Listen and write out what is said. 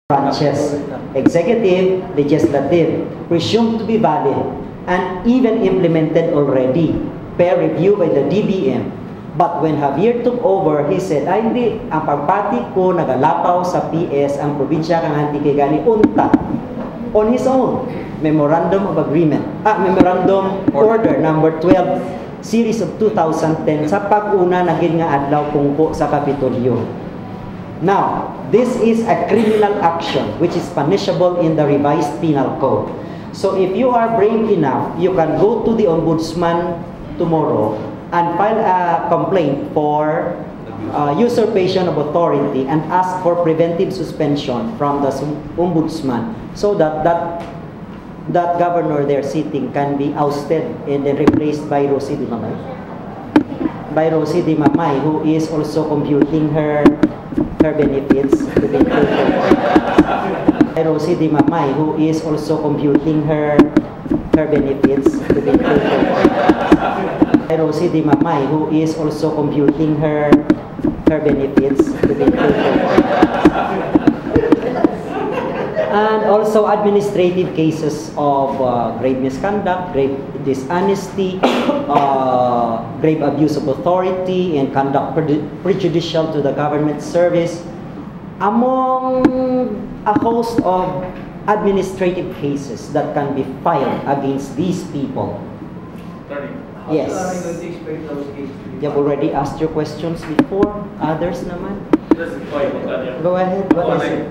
branches, executive, legislative, presumed to be valid and even implemented already, per review by the DBM. But when Javier took over, he said, ay hindi, ang pagpati ko nagalapaw sa PS ang probinsya kang Antique-Gani unta on his own. Memorandum of Agreement, Memorandum Order number 12 series of 2010 sa pag-una naging nga adlaw kungko sa Kapitolyo. Now, this is a criminal action which is punishable in the revised penal code. So if you are brave enough, you can go to the ombudsman tomorrow and file a complaint for usurpation of authority and ask for preventive suspension from the ombudsman so that that governor there sitting can be ousted and then replaced by Rosie Di Mamay. By Rosie Di Mamay, who is also computing her benefits to be included. By Rosie Di Mamay, who is also computing her benefits to be included. By Rosie Di Mamay, who is also computing her benefits to be included. And also administrative cases of grave misconduct, grave dishonesty, grave abuse of authority, and conduct prejudicial to the government service, among a host of administrative cases that can be filed against these people. Yes. You have already asked your questions before. Others naman? Go ahead. What is it?